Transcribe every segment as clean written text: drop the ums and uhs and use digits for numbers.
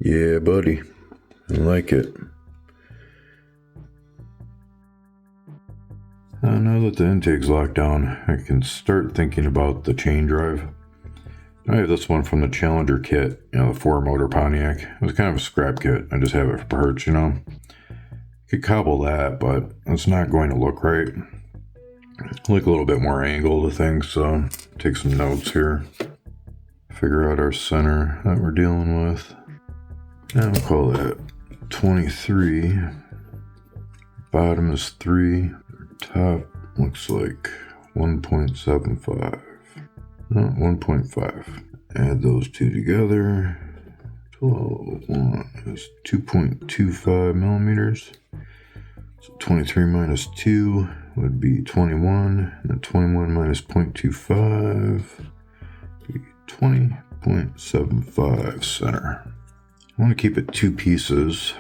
Yeah, buddy. I like it. Now that the intake's locked down, I can start thinking about the chain drive. I have this one from the Challenger kit, the 4-motor Pontiac. It was kind of a scrap kit. I just have it for parts, Could cobble that, but it's not going to look right. I like a little bit more angle to things, so take some notes here. Figure out our center that we're dealing with. And we'll call that 23. Bottom is 3. Top looks like 1.75. No, 1.5. Add those two together. 1 is 2.25 millimeters. So 23 minus 2 would be 21. And 21 minus 0.25 would be 20.75 center. I want to keep it 2 pieces.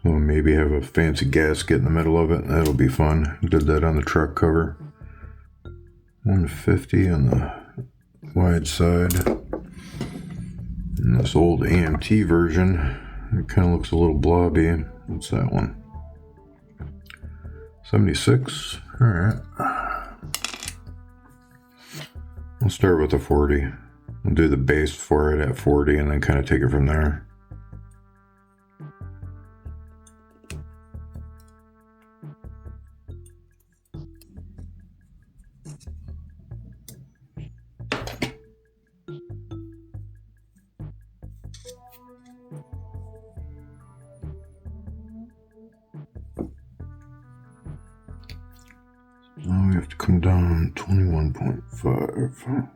So maybe have a fancy gasket in the middle of it. That'll be fun. Did that on the truck cover. 150 on the wide side. And this old AMT version, it kind of looks a little blobby. What's that one? 76. All right. We'll start with the 40. We'll do the base for it at 40 and then kind of take it from there. Now we have to come down 21.5.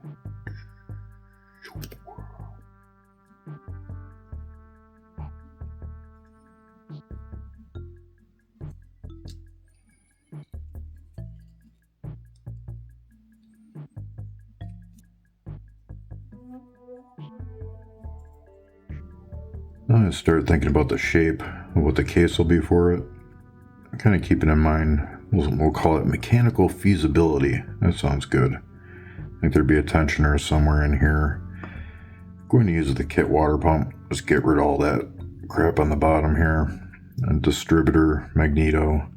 Now I start thinking about the shape of what the case will be for it. Kind of keeping in mind, we'll call it mechanical feasibility. That sounds good. I think there'd be a tensioner somewhere in here. I'm going to use the kit water pump. Just get rid of all that crap on the bottom here. A distributor, magneto,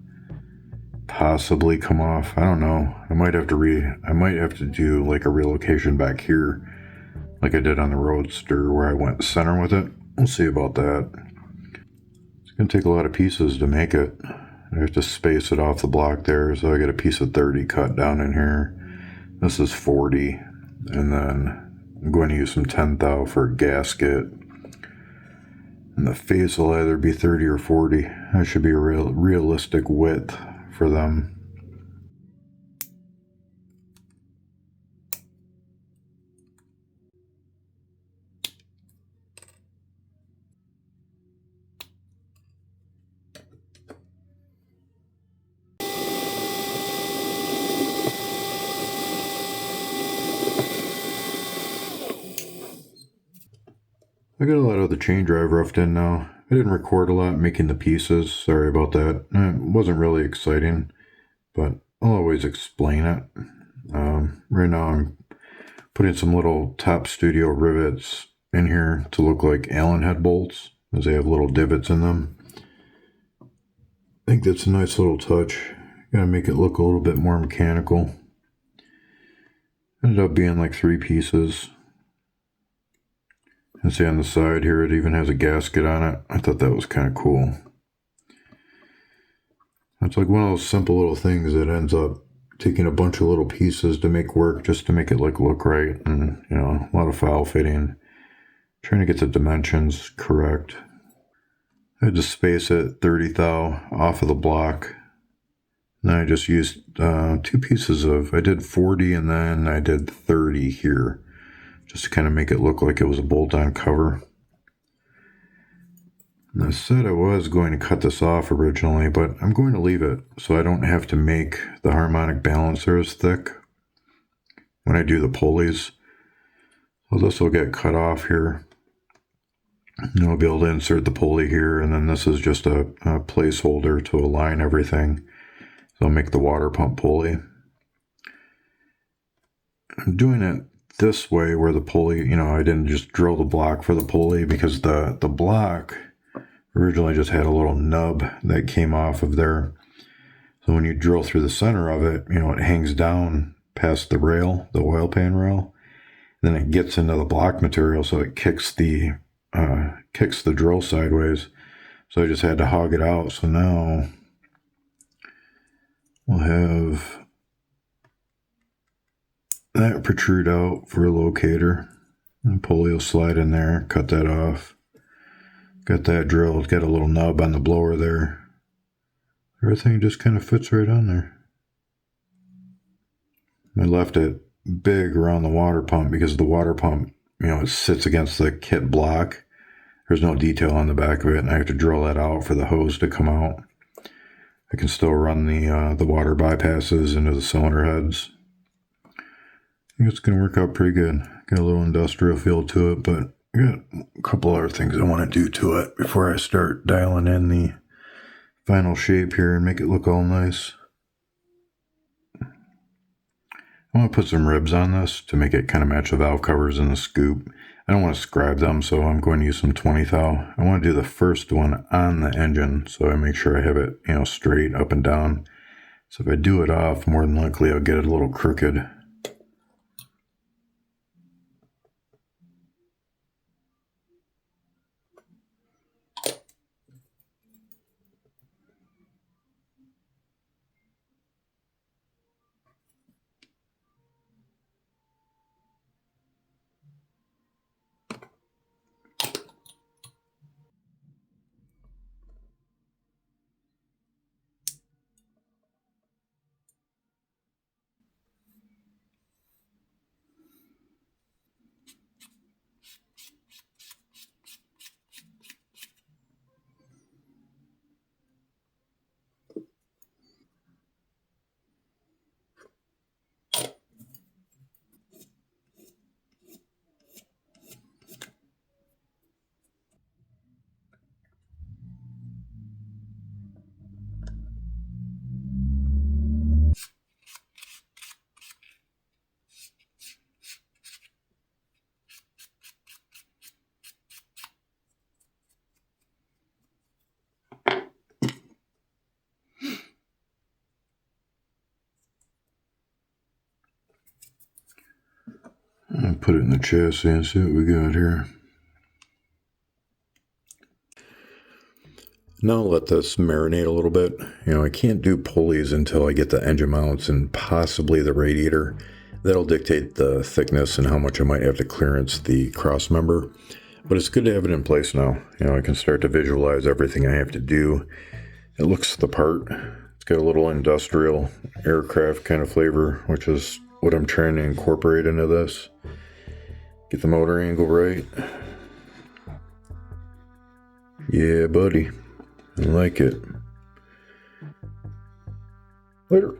possibly come off. I don't know. I might have to do like a relocation back here, like I did on the Roadster where I went center with it. We'll see about that. It's going to take a lot of pieces to make it. I have to space it off the block there, so I got a piece of 30 cut down in here. This is 40, and then I'm going to use some 10 thou for a gasket. And the face will either be 30 or 40. That should be a realistic width for them. I got a lot of the chain drive roughed in now. I didn't record a lot making the pieces. Sorry about that. It wasn't really exciting, but I'll always explain it. Right now I'm putting some little Top Studio rivets in here to look like Allen head bolts, as they have little divots in them. I think that's a nice little touch. Gotta make it look a little bit more mechanical. Ended up being like 3 pieces. And see on the side here, it even has a gasket on it. I thought that was kind of cool. It's like one of those simple little things that ends up taking a bunch of little pieces to make work, just to make it look right. And, a lot of foul fitting. Trying to get the dimensions correct. I had to space it 30 thou off of the block. And I just used 2 pieces I did 40 and then I did 30 here. Just to kind of make it look like it was a bolt-on cover. And I said I was going to cut this off originally, but I'm going to leave it so I don't have to make the harmonic balancer as thick when I do the pulleys. So this will get cut off here. And I'll be able to insert the pulley here, and then this is just a placeholder to align everything. So I'll make the water pump pulley. I'm doing it this way where the pulley, you know, I didn't just drill the block for the pulley because the block originally just had a little nub that came off of there. So when you drill through the center of it, you know, it hangs down past the rail, the oil pan rail. Then it gets into the block material, so it kicks the drill sideways. So I just had to hog it out. So now we'll have that protrude out for a locator. And pulley will slide in there, cut that off. Got that drilled, got a little nub on the blower there. Everything just kind of fits right on there. I left it big around the water pump because the water pump, you know, it sits against the kit block. There's no detail on the back of it, and I have to drill that out for the hose to come out. I can still run the water bypasses into the cylinder heads. I think it's going to work out pretty good. Got a little industrial feel to it, but I got a couple other things I want to do to it before I start dialing in the final shape here and make it look all nice. I want to put some ribs on this to make it kind of match the valve covers in the scoop. I don't want to scribe them, so I'm going to use some 20 thou. I want to do the first one on the engine, so I make sure I have it, you know, straight up and down. So if I do it off, more than likely I'll get it a little crooked. I'll put it in the chassis and see what we got here. Now I'll let this marinate a little bit. You know, I can't do pulleys until I get the engine mounts and possibly the radiator. That'll dictate the thickness and how much I might have to clearance the cross member. But it's good to have it in place now. You know, I can start to visualize everything I have to do. It looks the part. It's got a little industrial aircraft kind of flavor, which is what I'm trying to incorporate into this. Get the motor angle right. Yeah, buddy. I like it. Later.